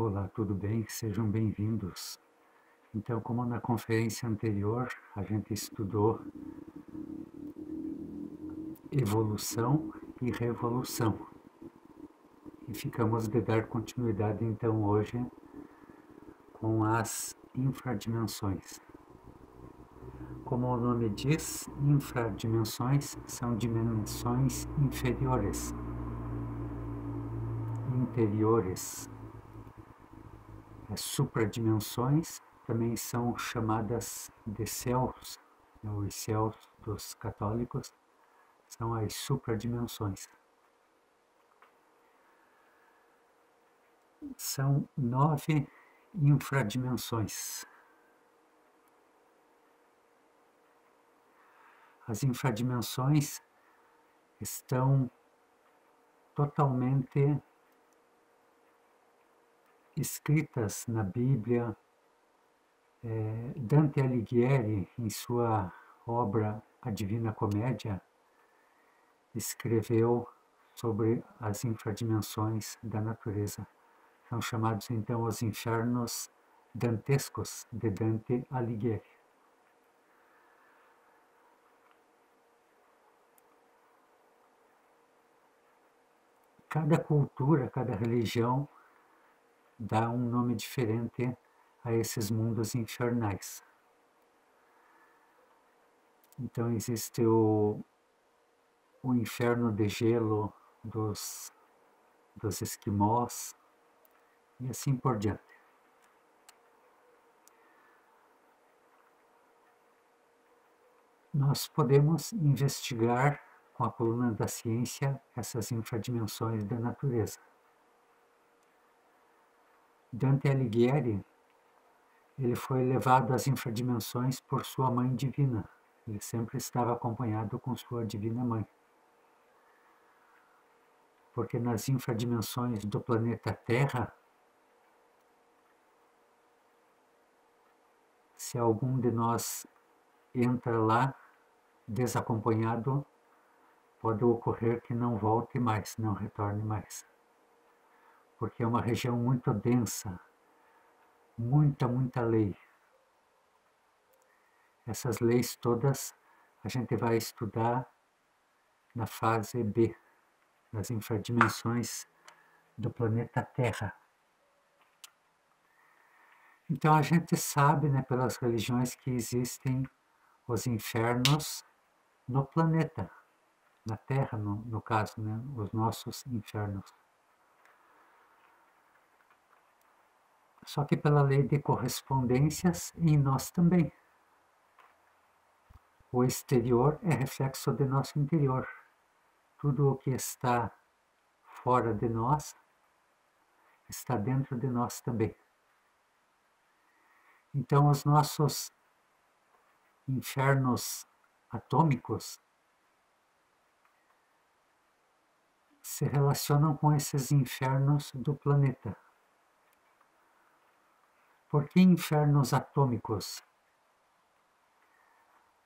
Olá, tudo bem? Sejam bem-vindos. Então, como na conferência anterior a gente estudou evolução e revolução, e ficamos de dar continuidade então hoje com as infradimensões. Como o nome diz, infradimensões são dimensões inferiores, interiores. As supradimensões também são chamadas de céus, os céus dos católicos são as supradimensões. São 9 infradimensões. As infradimensões estão totalmente escritas na Bíblia. Dante Alighieri, em sua obra A Divina Comédia, escreveu sobre as infradimensões da natureza. São chamados então os infernos dantescos de Dante Alighieri. Cada cultura, cada religião dá um nome diferente a esses mundos infernais. Então existe o inferno de gelo dos esquimós e assim por diante. Nós podemos investigar com a coluna da ciência essas infradimensões da natureza. Dante Alighieri, ele foi levado às infradimensões por sua mãe divina. Ele sempre estava acompanhado com sua divina mãe. Porque nas infradimensões do planeta Terra, se algum de nós entra lá desacompanhado, pode ocorrer que não volte mais, não retorne mais. Porque é uma região muito densa, muita lei. Essas leis todas a gente vai estudar na fase B, nas infradimensões do planeta Terra. Então a gente sabe, pelas religiões, que existem os infernos no planeta, na Terra, no caso, os nossos infernos. Só que pela lei de correspondências, em nós também. O exterior é reflexo de nosso interior. Tudo o que está fora de nós está dentro de nós também. Então, os nossos infernos atômicos se relacionam com esses infernos do planeta. Por que infernos atômicos?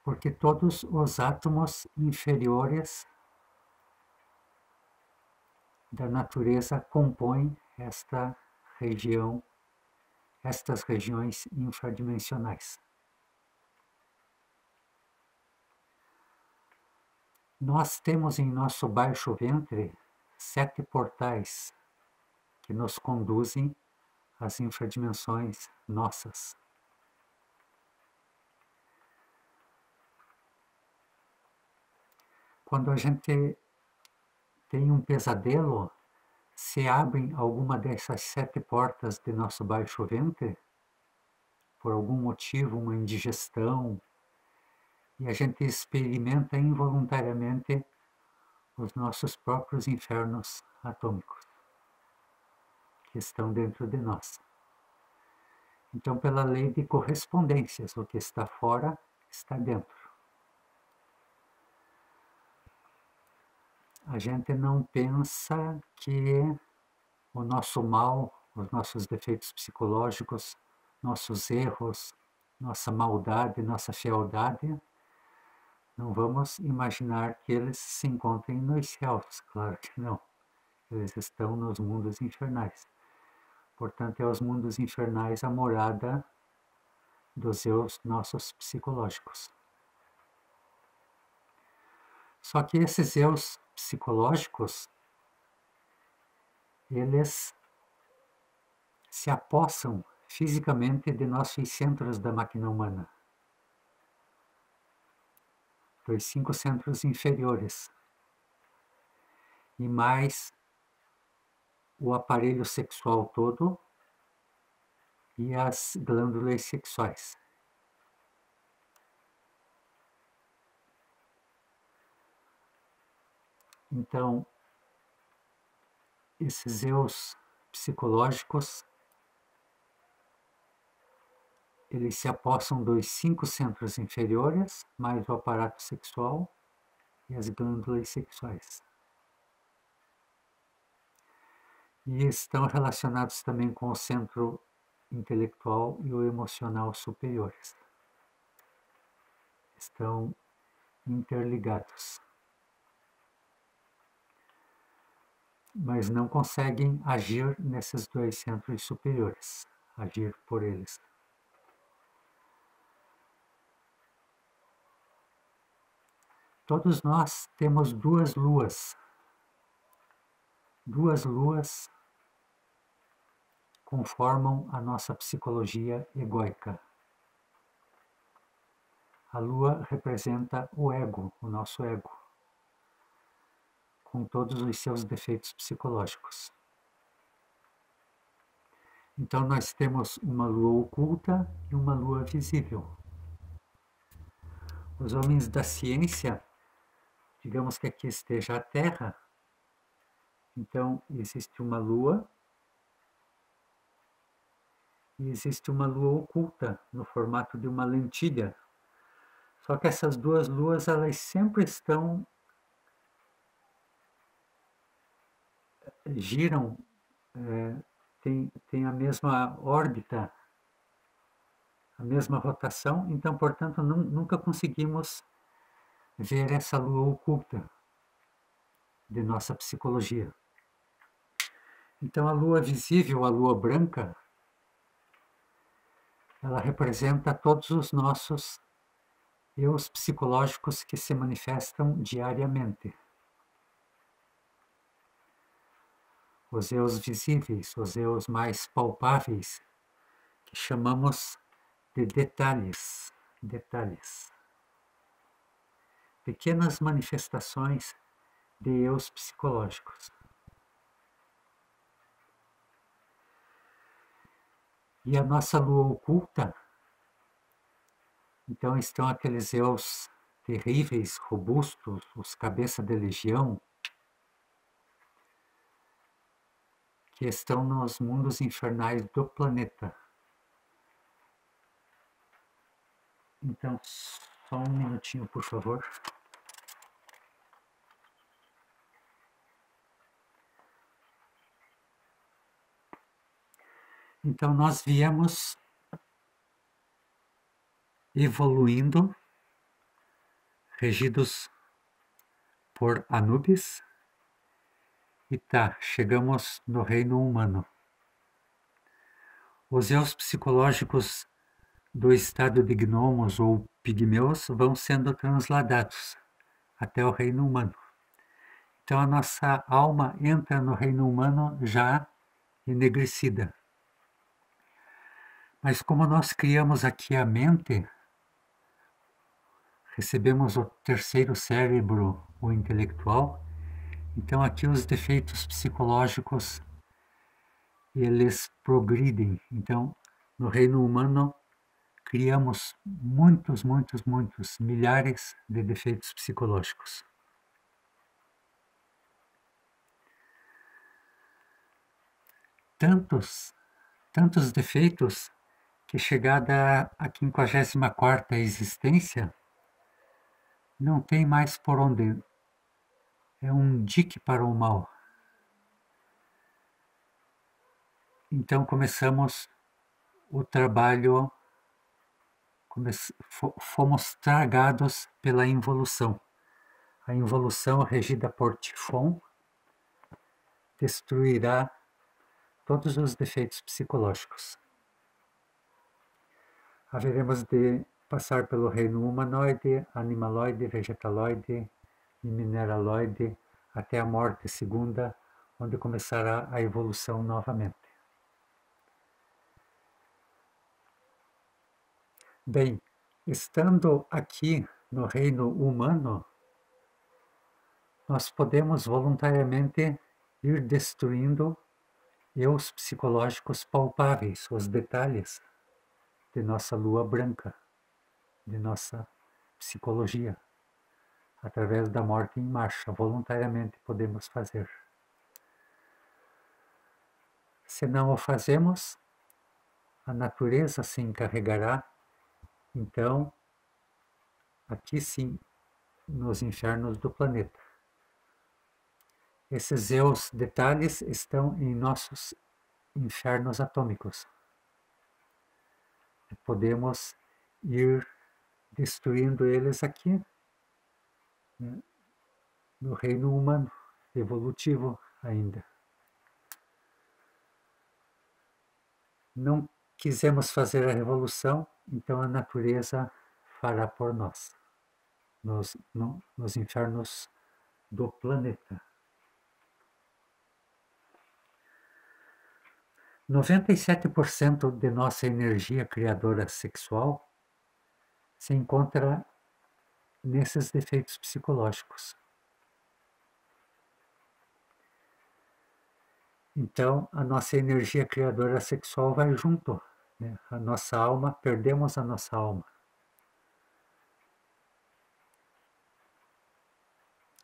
Porque todos os átomos inferiores da natureza compõem esta região, estas regiões infradimensionais. Nós temos em nosso baixo ventre 7 portais que nos conduzem às infradimensões nossas. Quando a gente tem um pesadelo, se abrem alguma dessas 7 portas de nosso baixo ventre, por algum motivo, uma indigestão, e a gente experimenta involuntariamente os nossos próprios infernos atômicos, que estão dentro de nós. Então, pela lei de correspondências, o que está fora está dentro. A gente não pensa que o nosso mal, os nossos defeitos psicológicos, nossos erros, nossa maldade, nossa fealdade, não vamos imaginar que eles se encontrem nos céus, claro que não. Eles estão nos mundos infernais. Portanto, é os mundos infernais a morada dos eus nossos psicológicos. Só que esses eus psicológicos, eles se apossam fisicamente de nossos centros da máquina humana, dos 5 centros inferiores, e mais o aparelho sexual todo e as glândulas sexuais. Então, esses eus psicológicos, eles se apossam dos 5 centros inferiores, mais o aparato sexual e as glândulas sexuais. E estão relacionados também com o centro intelectual e o emocional superiores. Estão interligados. Mas não conseguem agir nesses 2 centros superiores, agir por eles. Todos nós temos 2 luas. 2 luas conformam a nossa psicologia egóica. A lua representa o ego, o nosso ego, com todos os seus defeitos psicológicos. Então nós temos uma lua oculta e uma lua visível. Os homens da ciência, digamos que aqui esteja a Terra, então existe uma lua e existe uma lua oculta no formato de uma lentilha. Só que essas 2 luas, elas sempre giram, tem a mesma órbita, a mesma rotação, então, portanto, nunca conseguimos ver essa lua oculta de nossa psicologia. Então, a lua visível, a lua branca, ela representa todos os nossos eus psicológicos que se manifestam diariamente. Os eus visíveis, os eus mais palpáveis, que chamamos de detalhes. Pequenas manifestações de eus psicológicos. E a nossa lua oculta, então estão aqueles eus terríveis, robustos, os cabeça de legião, que estão nos mundos infernais do planeta. Então, só um minutinho, por favor. Então, nós viemos evoluindo, regidos por Anubis, e chegamos no reino humano. Os eus psicológicos do estado de gnomos ou pigmeus vão sendo transladados até o reino humano. Então a nossa alma entra no reino humano já enegrecida. Mas como nós criamos aqui a mente, recebemos o terceiro cérebro, o intelectual, então aqui os defeitos psicológicos, eles progridem. Então, no reino humano, criamos muitos, milhares de defeitos psicológicos. Tantos defeitos que chegada à 54ª existência, não tem mais por onde. É um dique para o mal. Então começamos o trabalho, fomos tragados pela involução. A involução regida por Tifon destruirá todos os defeitos psicológicos. Haveremos de passar pelo reino humanoide, animaloide, vegetaloide e mineraloide até a morte segunda, onde começará a evolução novamente. Bem, estando aqui no reino humano, nós podemos voluntariamente ir destruindo eus psicológicos palpáveis, os detalhes de nossa lua branca, de nossa psicologia, através da morte em marcha, voluntariamente podemos fazer. Se não o fazemos, a natureza se encarregará, então, aqui sim, nos infernos do planeta. Esses eus detalhes estão em nossos infernos atômicos. Podemos ir destruindo eles aqui, né, no reino humano, evolutivo ainda. Não quisemos fazer a revolução, então a natureza fará por nós, nos infernos do planeta. 97% de nossa energia criadora sexual se encontra nesses defeitos psicológicos. Então, a nossa energia criadora sexual vai junto, né? A nossa alma, perdemos a nossa alma.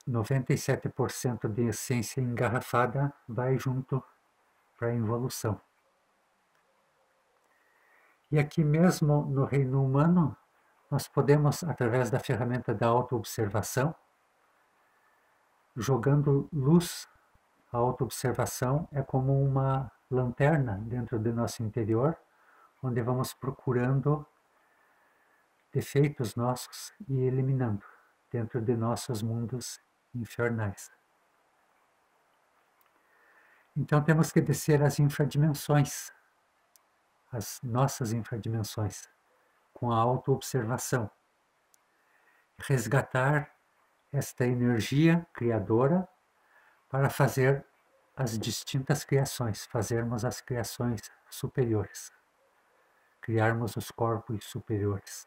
97% de essência engarrafada vai junto para a involução. E aqui mesmo no reino humano, nós podemos, através da ferramenta da autoobservação, jogando luz. A autoobservação é como uma lanterna dentro do nosso interior, onde vamos procurando defeitos nossos e eliminando dentro de nossos mundos infernais. Então temos que descer as infradimensões, as nossas infradimensões, com a autoobservação. Resgatar esta energia criadora para fazer as distintas criações, fazermos as criações superiores, criarmos os corpos superiores.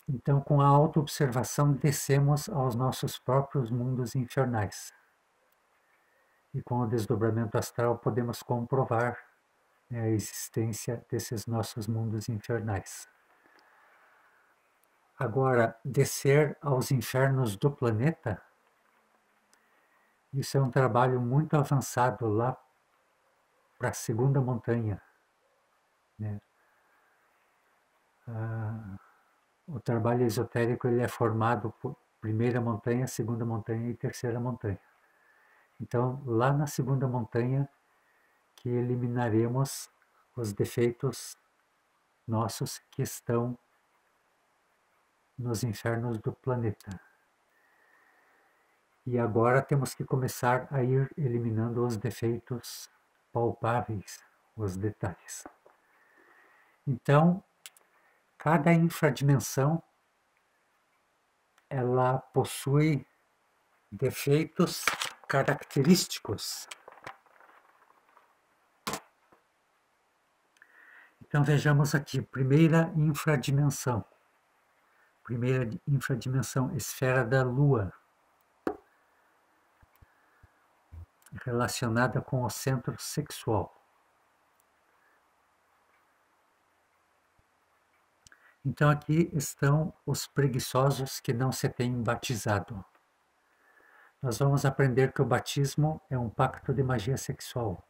Então, com a autoobservação, descemos aos nossos próprios mundos infernais. E com o desdobramento astral, podemos comprovar, né, a existência desses nossos mundos infernais. Agora, descer aos infernos do planeta, isso é um trabalho muito avançado lá para a segunda montanha, né? O trabalho esotérico ele é formado por primeira montanha, segunda montanha e terceira montanha. Então, lá na segunda montanha, que eliminaremos os defeitos nossos que estão nos infernos do planeta. E agora temos que começar a ir eliminando os defeitos palpáveis, os detalhes. Então, cada infradimensão ela possui defeitos característicos. Então vejamos aqui, primeira infradimensão, esfera da Lua, relacionada com o centro sexual. Então aqui estão os preguiçosos que não se têm batizado. Nós vamos aprender que o batismo é um pacto de magia sexual.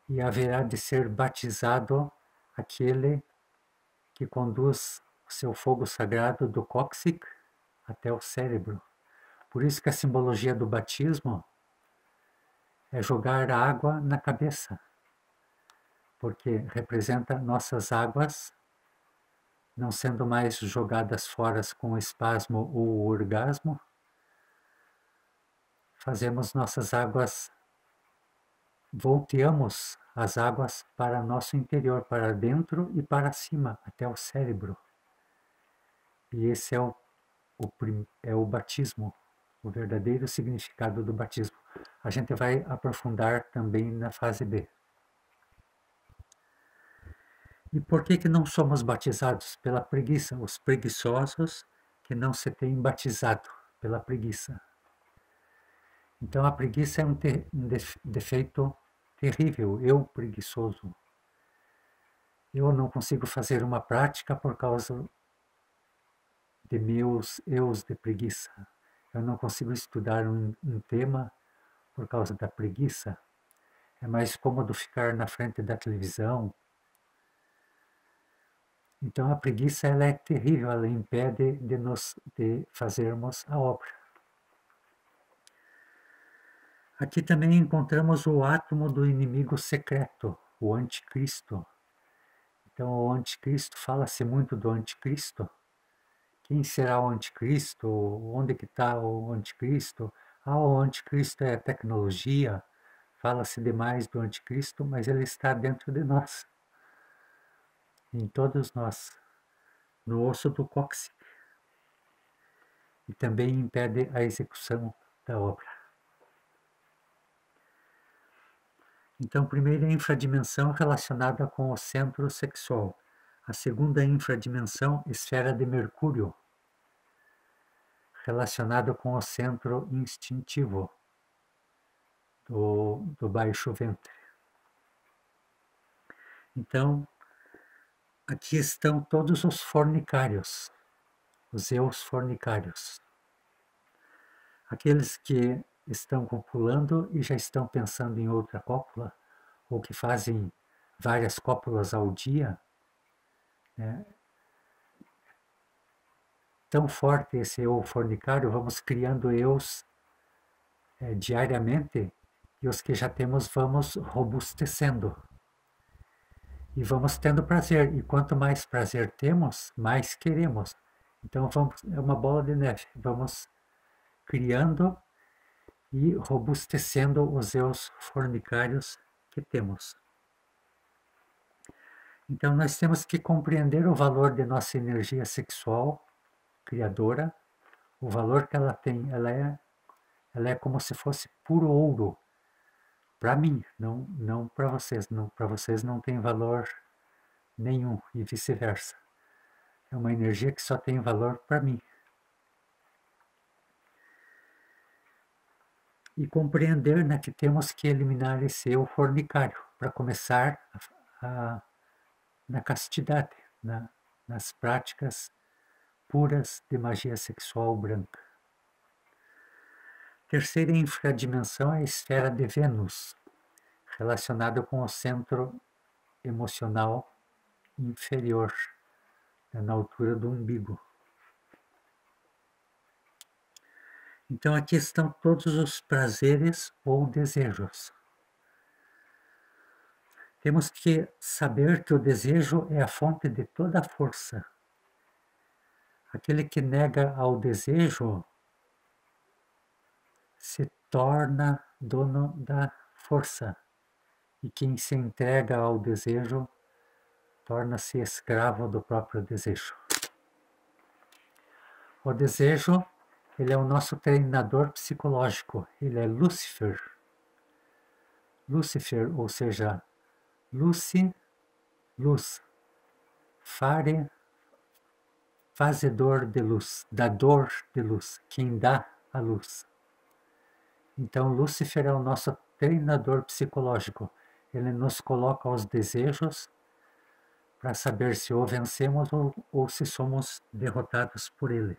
E haverá de ser batizado aquele que conduz o seu fogo sagrado do cóccix até o cérebro. Por isso que a simbologia do batismo é jogar água na cabeça, porque representa nossas águas não sendo mais jogadas fora com o espasmo ou o orgasmo, fazemos nossas águas, volteamos as águas para nosso interior, para dentro e para cima, até o cérebro. E esse é o batismo, o verdadeiro significado do batismo. A gente vai aprofundar também na fase B. E por que não somos batizados? Pela preguiça. Os preguiçosos que não se têm batizado pela preguiça. Então a preguiça é um defeito terrível. Eu, preguiçoso. Eu não consigo fazer uma prática por causa de meus eus de preguiça. Eu não consigo estudar um tema por causa da preguiça. É mais cômodo ficar na frente da televisão. Então a preguiça ela é terrível, ela impede de fazermos a obra. Aqui também encontramos o átomo do inimigo secreto, o anticristo. Então o anticristo, fala-se muito do anticristo. Quem será o anticristo? Onde que está o anticristo? O anticristo é tecnologia. Fala-se demais do anticristo, mas ele está dentro de nós. Em todos nós. No osso do cóccix. E também impede a execução da obra. Então, primeira infradimensão relacionada com o centro sexual. A segunda infradimensão, esfera de Mercúrio, relacionada com o centro instintivo do baixo ventre. Então, aqui estão todos os fornicários, os eus fornicários. Aqueles que estão copulando e já estão pensando em outra cópula, ou que fazem várias cópulas ao dia, né? Tão forte esse eu fornicário, vamos criando eus diariamente, e os que já temos vamos robustecendo. E vamos tendo prazer, e quanto mais prazer temos, mais queremos. Então é uma bola de neve, vamos criando e robustecendo os eus fornicários que temos. Então nós temos que compreender o valor de nossa energia sexual criadora, o valor que ela tem. Ela é como se fosse puro ouro para mim, não para vocês. Para vocês não tem valor nenhum e vice-versa. É uma energia que só tem valor para mim. E compreender, né, que temos que eliminar esse eu fornicário para começar na castidade, nas práticas puras de magia sexual branca. Terceira infradimensão é a esfera de Vênus, relacionada com o centro emocional inferior, na altura do umbigo. Então aqui estão todos os prazeres ou desejos. Temos que saber que o desejo é a fonte de toda a força. Aquele que nega ao desejo se torna dono da força. E quem se entrega ao desejo torna-se escravo do próprio desejo. O desejo, ele é o nosso treinador psicológico. Ele é Lúcifer. Lúcifer, ou seja, Luci, luz. Fare, fazedor de luz, dador de luz, quem dá a luz. Então, Lúcifer é o nosso treinador psicológico. Ele nos coloca os desejos para saber se o vencemos ou se somos derrotados por ele.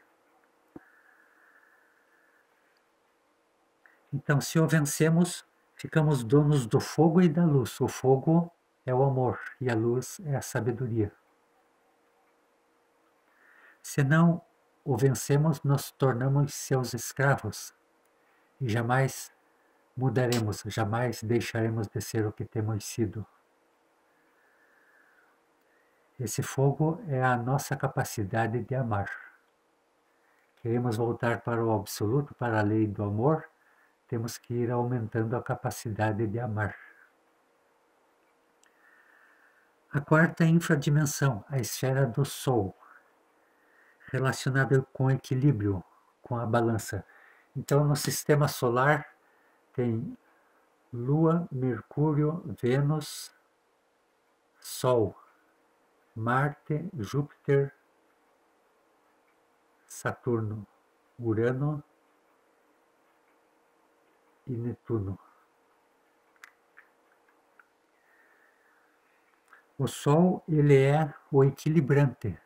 Então, se o vencemos, ficamos donos do fogo e da luz. O fogo é o amor e a luz é a sabedoria. Se não o vencemos, nos tornamos seus escravos e jamais mudaremos, jamais deixaremos de ser o que temos sido. Esse fogo é a nossa capacidade de amar. Queremos voltar para o absoluto, para a lei do amor, temos que ir aumentando a capacidade de amar. A quarta infradimensão, a esfera do Sol, relacionada com equilíbrio, com a balança. Então, no sistema solar tem Lua, Mercúrio, Vênus, Sol, Marte, Júpiter, Saturno, Urano e Netuno. O Sol, ele é o equilibrante.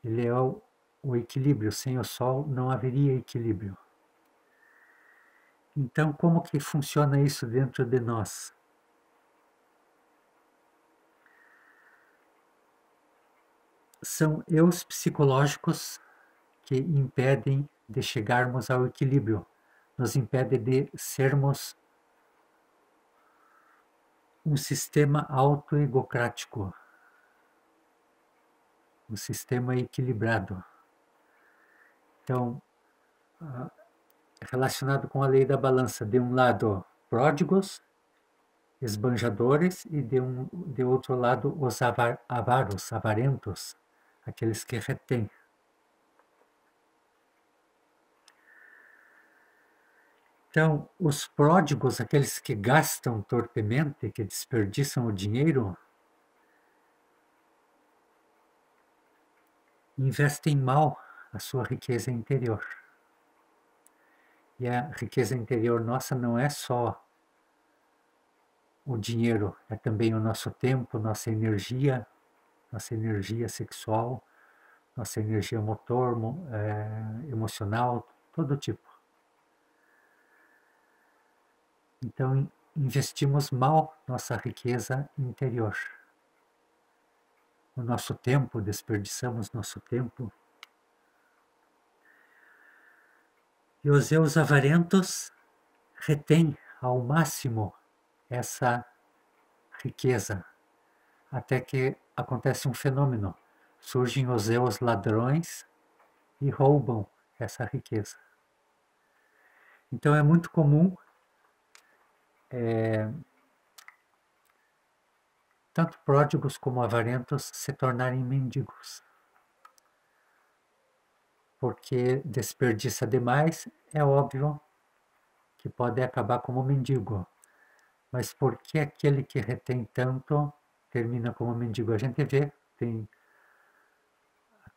Ele é o equilíbrio. Sem o Sol não haveria equilíbrio. Então, como que funciona isso dentro de nós? São eus psicológicos que impedem de chegarmos ao equilíbrio, nos impede de sermos um sistema autoegocrático, um sistema equilibrado. Então, relacionado com a lei da balança, de um lado, pródigos, esbanjadores, e de outro lado, os avaros, avarentos, aqueles que retêm. Então, os pródigos, aqueles que gastam torpemente, que desperdiçam o dinheiro, investem mal a sua riqueza interior. E a riqueza interior nossa não é só o dinheiro, é também o nosso tempo, nossa energia sexual, nossa energia motor, emocional, todo tipo. Então, investimos mal nossa riqueza interior. O nosso tempo, desperdiçamos nosso tempo. E os eus avarentos retêm ao máximo essa riqueza, até que acontece um fenômeno. Surgem os eus ladrões e roubam essa riqueza. Então é muito comum tanto pródigos como avarentos se tornarem mendigos. Porque desperdiça demais, é óbvio que pode acabar como mendigo. Mas por que aquele que retém tanto termina como mendigo? A gente vê, tem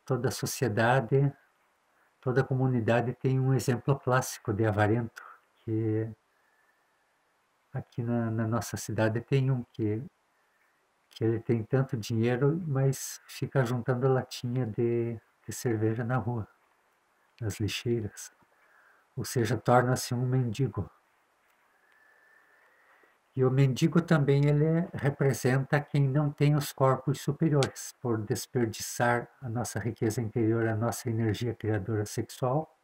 toda a sociedade, toda a comunidade tem um exemplo clássico de avarento, que aqui na nossa cidade tem um que ele tem tanto dinheiro, mas fica juntando latinha de cerveja na rua, nas lixeiras. Ou seja, torna-se um mendigo. E o mendigo também ele representa quem não tem os corpos superiores, por desperdiçar a nossa riqueza interior, a nossa energia criadora sexual,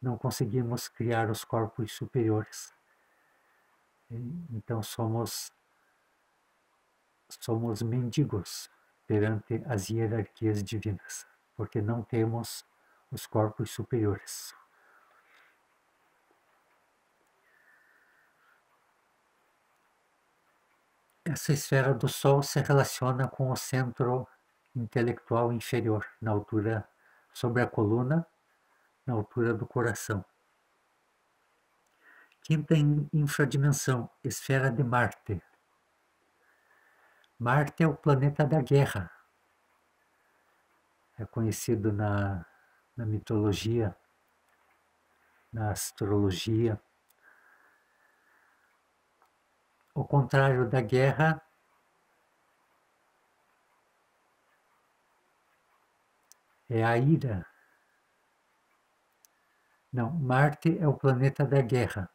não conseguimos criar os corpos superiores. Então somos mendigos perante as hierarquias divinas, porque não temos os corpos superiores. Essa esfera do Sol se relaciona com o centro intelectual inferior, na altura sobre a coluna, na altura do coração. Quinta infradimensão, esfera de Marte. Marte é o planeta da guerra. É conhecido na mitologia, na astrologia. O contrário da guerra é a ira. Não, Marte é o planeta da guerra.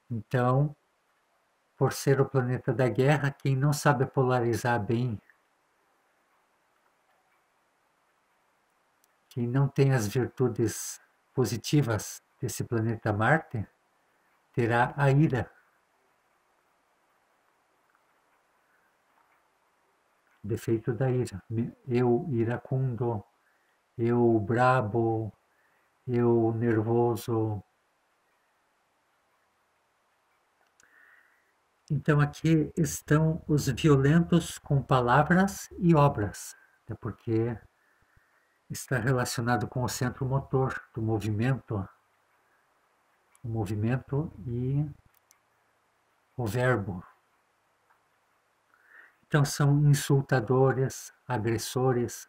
Então, por ser o planeta da guerra, quem não sabe polarizar bem, quem não tem as virtudes positivas desse planeta Marte, terá a ira. defeito da ira. Eu iracundo, eu brabo, eu nervoso. Então aqui estão os violentos com palavras e obras, até porque está relacionado com o centro motor do movimento, o movimento e o verbo. Então são insultadores, agressores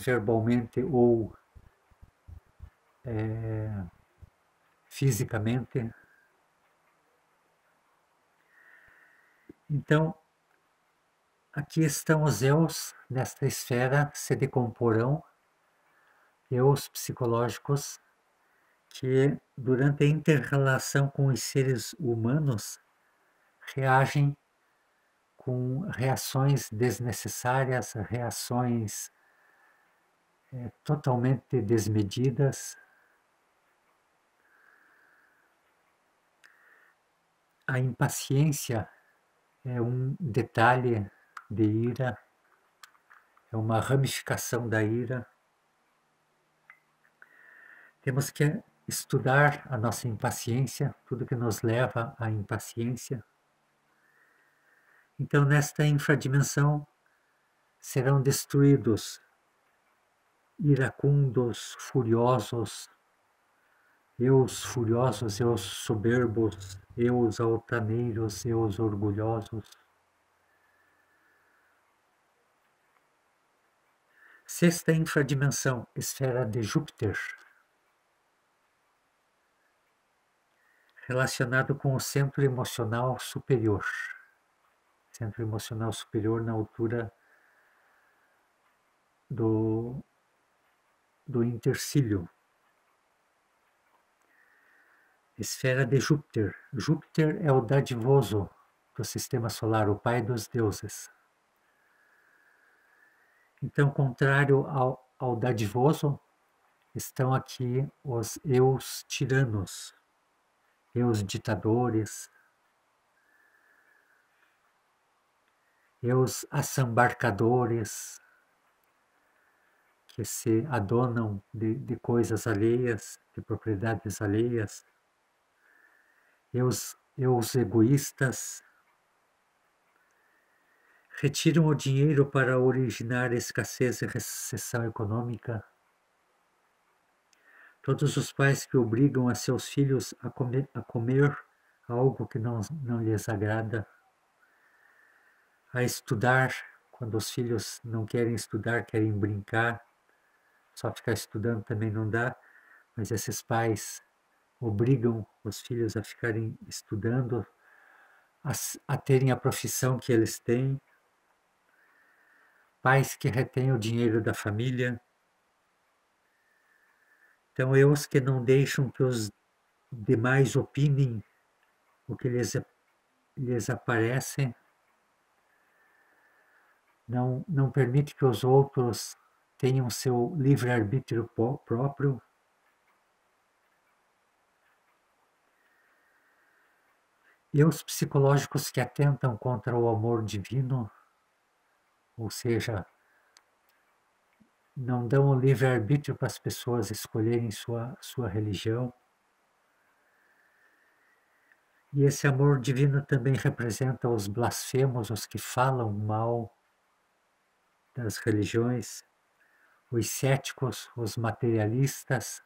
verbalmente ou fisicamente. Então, aqui estão os eus nesta esfera, se decomporão, eus psicológicos, que durante a inter-relação com os seres humanos reagem com reações desnecessárias, reações totalmente desmedidas. A impaciência é um detalhe de ira, é uma ramificação da ira. Temos que estudar a nossa impaciência, tudo que nos leva à impaciência. Então, nesta infradimensão, serão destruídos iracundos, furiosos, eus furiosos, eus soberbos, eus altaneiros, eus orgulhosos. Sexta infradimensão, esfera de Júpiter, relacionado com o centro emocional superior. Centro emocional superior na altura do intercílio. Esfera de Júpiter. Júpiter é o dadivoso do sistema solar, o pai dos deuses. Então, contrário ao dadivoso, estão aqui os eus tiranos, eus ditadores, eus assambarcadores, que se adonam de coisas alheias, de propriedades alheias, eus egoístas, retiram o dinheiro para originar escassez e recessão econômica. Todos os pais que obrigam a seus filhos a comer algo que não lhes agrada, a estudar, quando os filhos não querem estudar, querem brincar, só ficar estudando também não dá, mas esses pais obrigam os filhos a ficarem estudando, a terem a profissão que eles têm. Pais que retêm o dinheiro da família. Então, eus que não deixam que os demais opinem o que lhes aparece, não permite que os outros tenham seu livre-arbítrio próprio. Eus psicológicos que atentam contra o amor divino, ou seja, não dão o livre-arbítrio para as pessoas escolherem sua religião. E esse amor divino também representa os blasfemos, os que falam mal das religiões. Os céticos, os materialistas,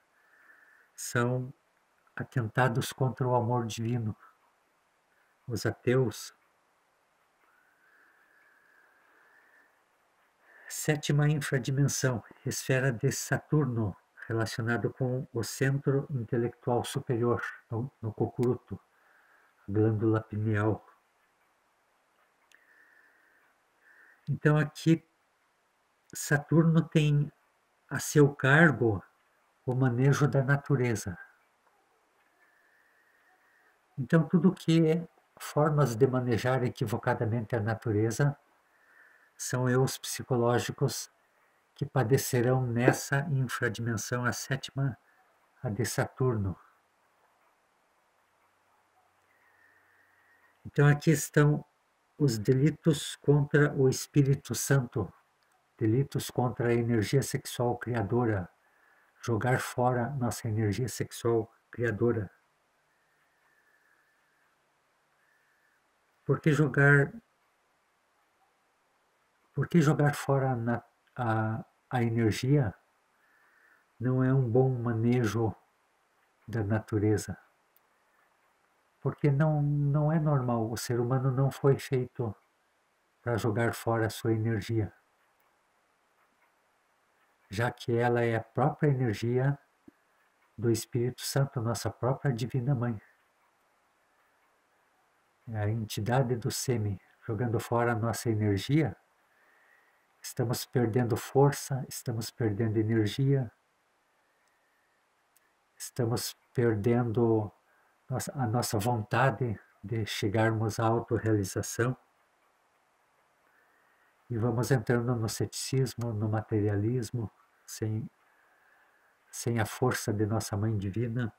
são atentados contra o amor divino. Os ateus. Sétima infradimensão, esfera de Saturno, relacionado com o centro intelectual superior, no cocuruto, a glândula pineal. Então aqui Saturno tem a seu cargo o manejo da natureza. Então tudo que é formas de manejar equivocadamente a natureza são eus psicológicos que padecerão nessa infradimensão, a sétima, a de Saturno. Então aqui estão os delitos contra o Espírito Santo, delitos contra a energia sexual criadora, jogar fora nossa energia sexual criadora. Por que jogar fora a energia não é um bom manejo da natureza? Porque não é normal, o ser humano não foi feito para jogar fora a sua energia, já que ela é a própria energia do Espírito Santo, nossa própria Divina Mãe. É a entidade do semi jogando fora a nossa energia. Estamos perdendo força, estamos perdendo energia, estamos perdendo a nossa vontade de chegarmos à autorrealização e vamos entrando no ceticismo, no materialismo, sem a força de nossa Mãe Divina.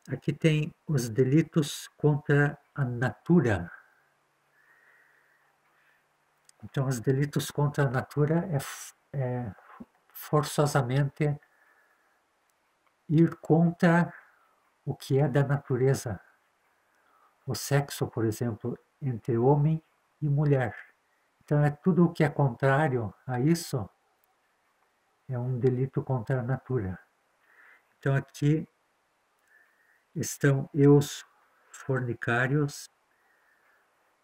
Aqui tem os delitos contra a natura. Então, os delitos contra a natura é forçosamente ir contra o que é da natureza. O sexo, por exemplo, entre homem e mulher. Então, é tudo o que é contrário a isso é um delito contra a natura. Então, aqui estão os fornicários,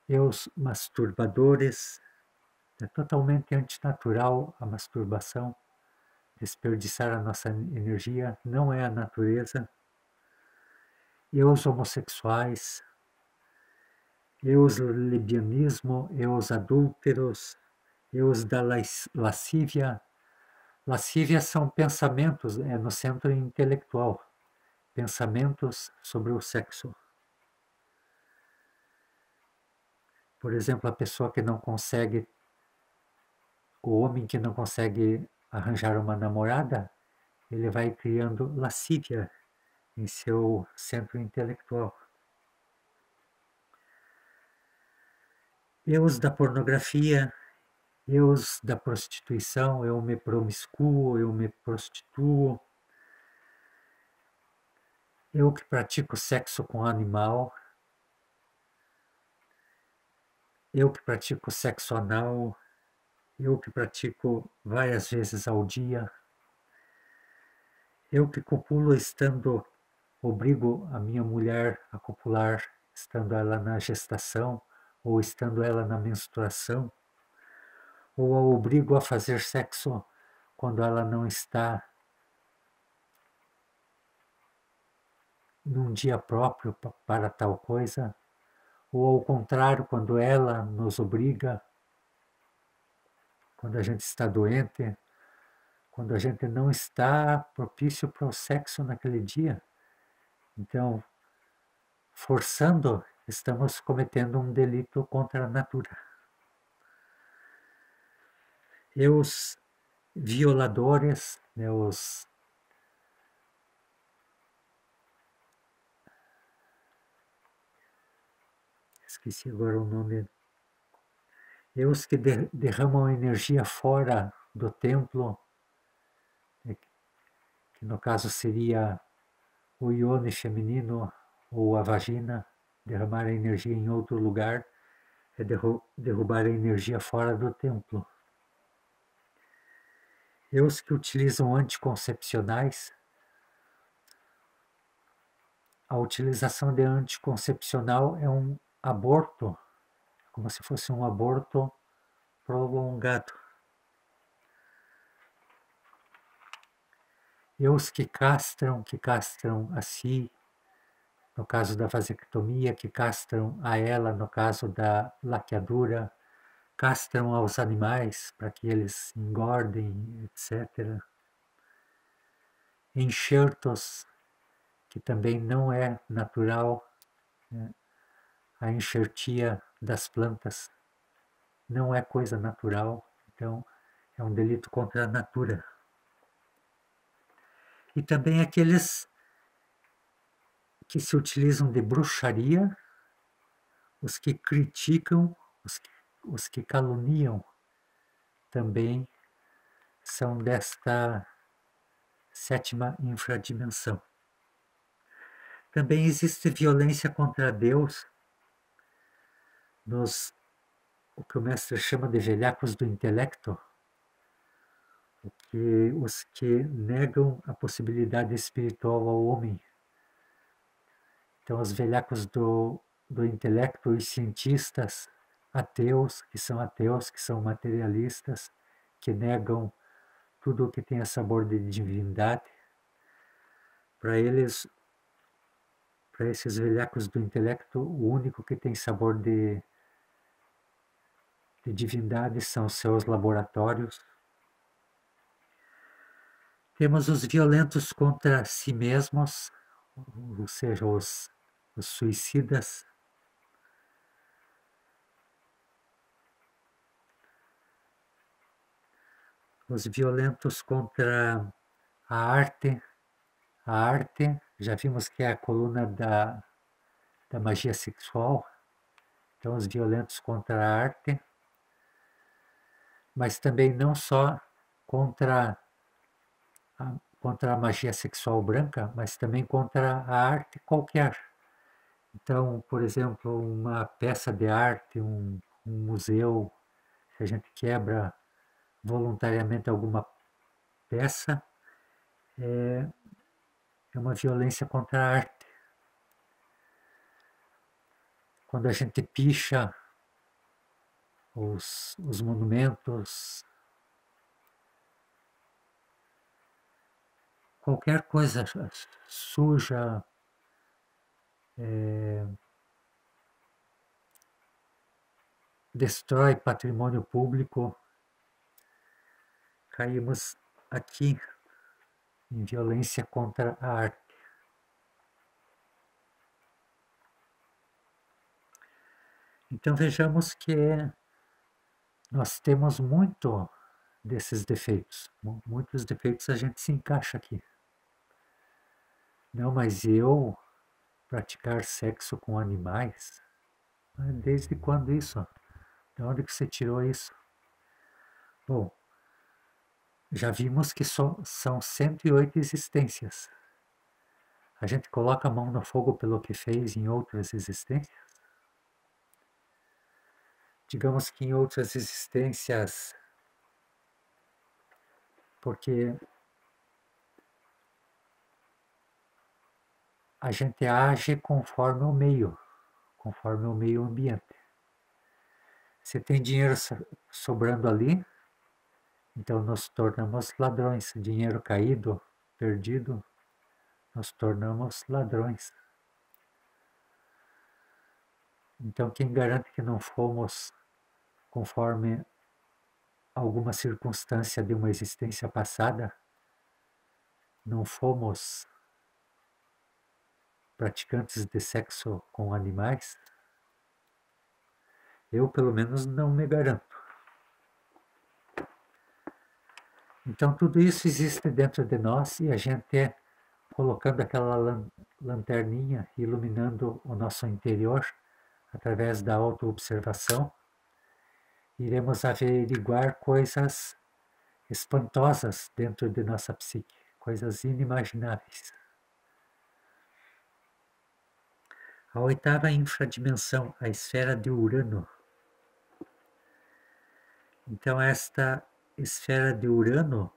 os masturbadores. É totalmente antinatural a masturbação, desperdiçar a nossa energia, não é a natureza. E os homossexuais, e os lesbianismo, e os adúlteros, e os da lascívia. Lascívia são pensamentos, é no centro intelectual, pensamentos sobre o sexo. Por exemplo, a pessoa que não consegue, o homem que não consegue arranjar uma namorada, ele vai criando lascívia em seu centro intelectual. E os da pornografia, os da prostituição, eu me promiscuo, eu me prostituo, eu que pratico sexo com animal, eu que pratico sexo anal, eu que pratico várias vezes ao dia, eu que copulo obrigo a minha mulher a copular, estando ela na gestação ou estando ela na menstruação, ou a obrigo a fazer sexo quando ela não está num dia próprio para tal coisa, ou ao contrário, quando ela nos obriga, quando a gente está doente, quando a gente não está propício para o sexo naquele dia. Então, forçando, estamos cometendo um delito contra a natura. E os violadores, né, esqueci agora o nome, e os que derramam energia fora do templo, que no caso seria o ione feminino ou a vagina, derramar a energia em outro lugar, é derrubar a energia fora do templo. E os que utilizam anticoncepcionais, a utilização de anticoncepcional é um aborto, como se fosse um aborto prolongado. E os que castram a si, no caso da vasectomia, que castram a ela, no caso da laqueadura, castram aos animais para que eles engordem, etc. Enxertos, que também não é natural, né? A enxertia das plantas não é coisa natural, então é um delito contra a natura. E também aqueles que se utilizam de bruxaria, os que criticam, os que caluniam, também são desta sétima infradimensão. Também existe violência contra Deus o que o mestre chama de velhacos do intelecto, os que negam a possibilidade espiritual ao homem. Então, os velhacos do intelecto, os cientistas ateus, que são materialistas, que negam tudo o que tem sabor de divindade. Para eles, para esses velhacos do intelecto, o único que tem sabor de divindade são seus laboratórios. Temos os violentos contra si mesmos, ou seja, os suicidas. Os violentos contra a arte. A arte, já vimos que é a coluna da magia sexual. Então, os violentos contra a arte. Mas também não só contra a magia sexual branca, mas também contra a arte qualquer. Então, por exemplo, uma peça de arte, um museu, se a gente quebra voluntariamente alguma peça, é uma violência contra a arte. Quando a gente picha os monumentos, qualquer coisa suja, destrói patrimônio público, caímos aqui em violência contra a arte. Então vejamos que nós temos muito desses defeitos. Muitos defeitos a gente se encaixa aqui. Não, mas eu praticar sexo com animais? Desde quando isso? De onde que você tirou isso? Bom, já vimos que são 108 existências. A gente coloca a mão no fogo pelo que fez em outras existências? Digamos que em outras existências, porque a gente age conforme o meio ambiente. Se tem dinheiro sobrando ali, então nos tornamos ladrões. Dinheiro caído, perdido, nos tornamos ladrões. Então quem garante que não fomos conforme alguma circunstância de uma existência passada, não fomos praticantes de sexo com animais? Eu, pelo menos, não me garanto. Então, tudo isso existe dentro de nós e a gente, colocando aquela lanterninha, iluminando o nosso interior, através da autoobservação, iremos averiguar coisas espantosas dentro de nossa psique, coisas inimagináveis. A oitava infradimensão, a esfera de Urano. Então, esta esfera de Urano,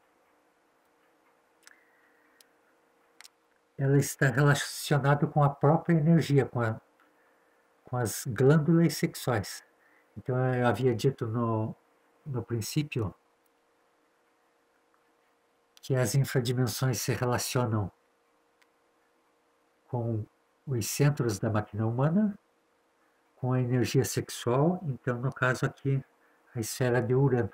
ela está relacionada com a própria energia, com as glândulas sexuais. Então, eu havia dito no princípio que as infradimensões se relacionam com os centros da máquina humana, com a energia sexual, então, no caso aqui, a esfera de Urano,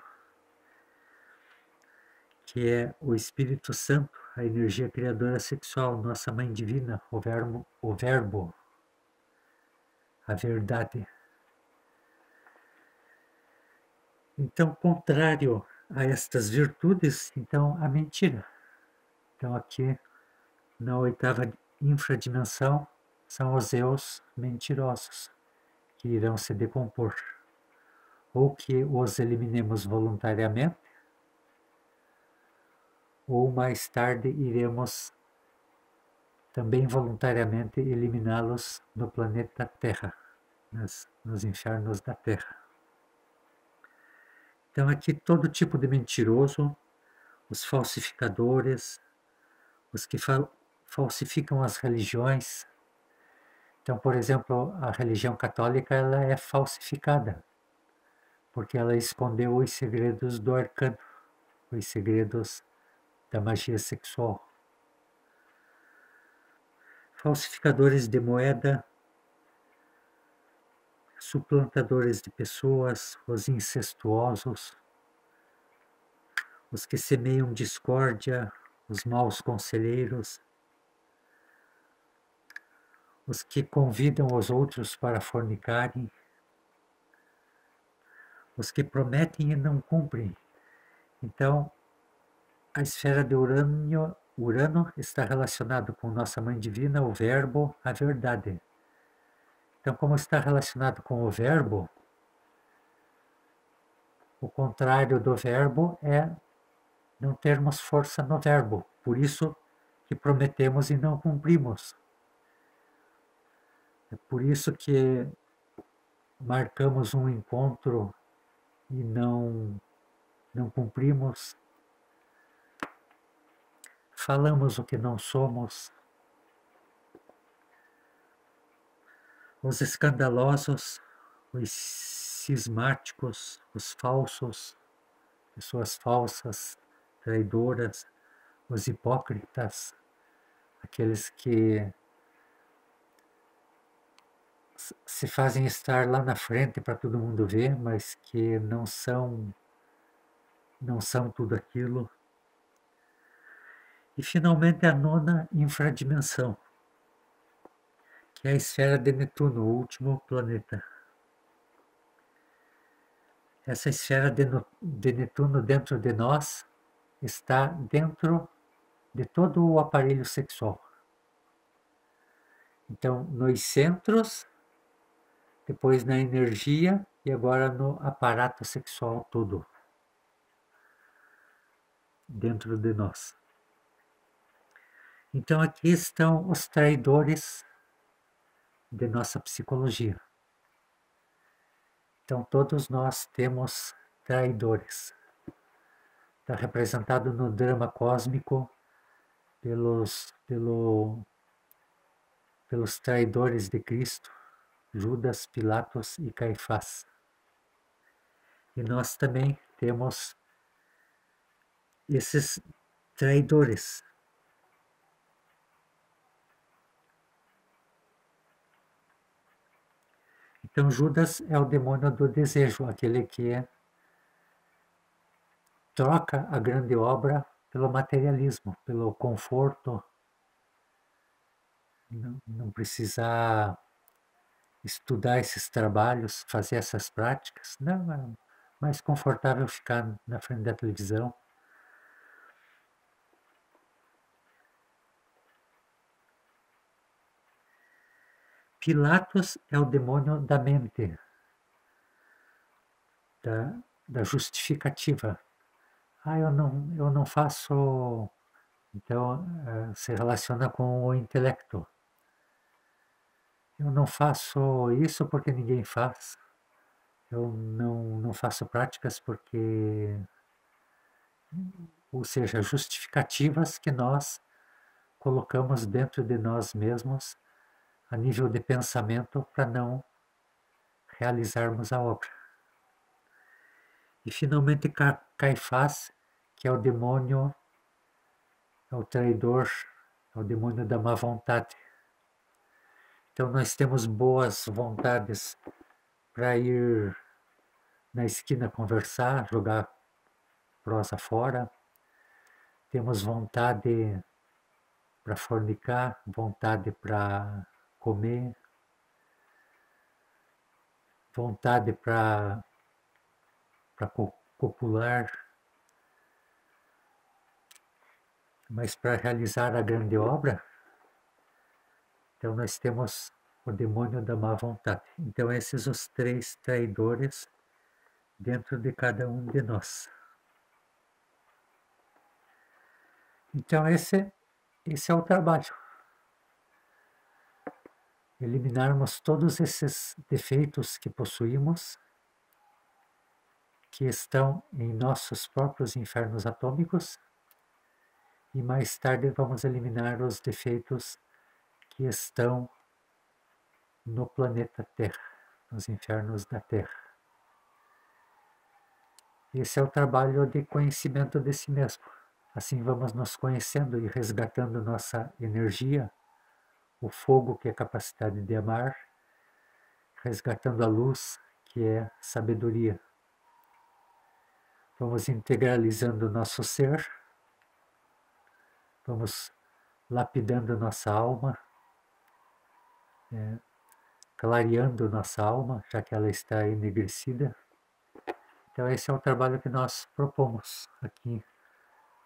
que é o Espírito Santo, a energia criadora sexual, nossa Mãe Divina, o Verbo, a verdade. Então, contrário a estas virtudes, então, a mentira. Então, aqui, na oitava infradimensão, são os eus mentirosos, que irão se decompor, ou que os eliminemos voluntariamente, ou mais tarde iremos também voluntariamente eliminá-los no planeta Terra, nos infernos da Terra. Então aqui todo tipo de mentiroso, os falsificadores, os que falsificam as religiões. Então, por exemplo, a religião católica ela é falsificada, porque ela escondeu os segredos do arcano, os segredos da magia sexual. Falsificadores de moeda, suplantadores de pessoas, os incestuosos, os que semeiam discórdia, os maus conselheiros, os que convidam os outros para fornicarem, os que prometem e não cumprem. Então, a esfera de Urano está relacionado com nossa Mãe Divina, o Verbo, a verdade. Então, como está relacionado com o Verbo, o contrário do Verbo é não termos força no Verbo. Por isso que prometemos e não cumprimos. É por isso que marcamos um encontro e não cumprimos. Falamos o que não somos. Os escandalosos, os cismáticos, os falsos, pessoas falsas, traidoras, os hipócritas, aqueles que se fazem estar lá na frente para todo mundo ver, mas que não são tudo aquilo. E finalmente a nona infradimensão, que é a esfera de Netuno, o último planeta. Essa esfera de Netuno dentro de nós está dentro de todo o aparelho sexual. Então, nos centros, depois na energia e agora no aparato sexual todo dentro de nós. Então, aqui estão os traidores de nossa psicologia. Então, todos nós temos traidores. Está representado no drama cósmico pelos traidores de Cristo, Judas, Pilatos e Caifás. E nós também temos esses traidores. Então Judas é o demônio do desejo, aquele que troca a grande obra pelo materialismo, pelo conforto, não precisar estudar esses trabalhos, fazer essas práticas. Não, é mais confortável ficar na frente da televisão. Pilatos é o demônio da mente, da justificativa. Eu não faço. Então, se relaciona com o intelecto. Eu não faço isso porque ninguém faz. Eu não faço práticas porque. Ou seja, justificativas que nós colocamos dentro de nós mesmos a nível de pensamento para não realizarmos a obra. E finalmente Caifás, que é o demônio, é o traidor, é o demônio da má vontade. Então nós temos boas vontades para ir na esquina conversar, jogar prosa fora. Temos vontade para fornicar, vontade para comer, vontade para copular. Mas para realizar a grande obra, então nós temos o demônio da má vontade. Então, esses os 3 traidores dentro de cada um de nós. Então, esse é o trabalho. Eliminarmos todos esses defeitos que possuímos, que estão em nossos próprios infernos atômicos, e mais tarde vamos eliminar os defeitos que estão no planeta Terra, nos infernos da Terra. Esse é o trabalho de conhecimento de si mesmo. Assim vamos nos conhecendo e resgatando nossa energia, o fogo, que é a capacidade de amar, resgatando a luz, que é sabedoria. Vamos integralizando o nosso ser, vamos lapidando nossa alma, clareando nossa alma, já que ela está enegrecida. Então esse é o trabalho que nós propomos aqui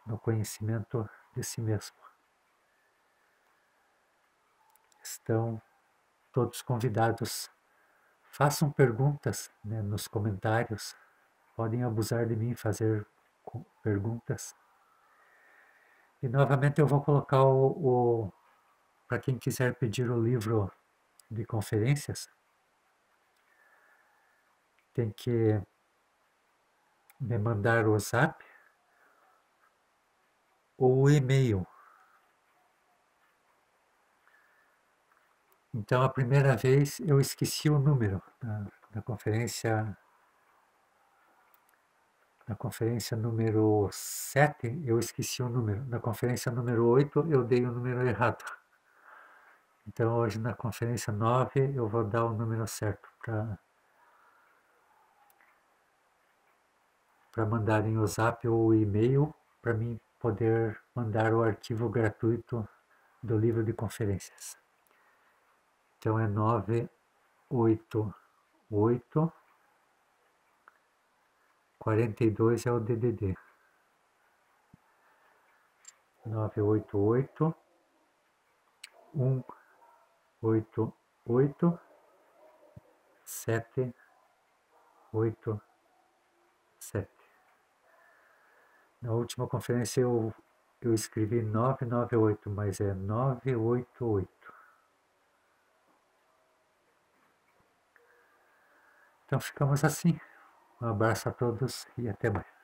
no conhecimento de si mesmo. Estão todos convidados. Façam perguntas, né, nos comentários. Podem abusar de mim, fazer perguntas. E novamente eu vou colocar para quem quiser pedir o livro de conferências, tem que me mandar o zap ou o e-mail. Então, a primeira vez eu esqueci o número da conferência. Na conferência número 7, eu esqueci o número. Na conferência número 8, eu dei o número errado. Então, hoje, na conferência 9, eu vou dar o número certo para mandarem o zap ou o e-mail para mim poder mandar o arquivo gratuito do livro de conferências. Então, é 988 42 é o DDD. 988 188 787. Na última conferência eu escrevi 998, mas é 988. Então ficamos assim. Um abraço a todos e até mais.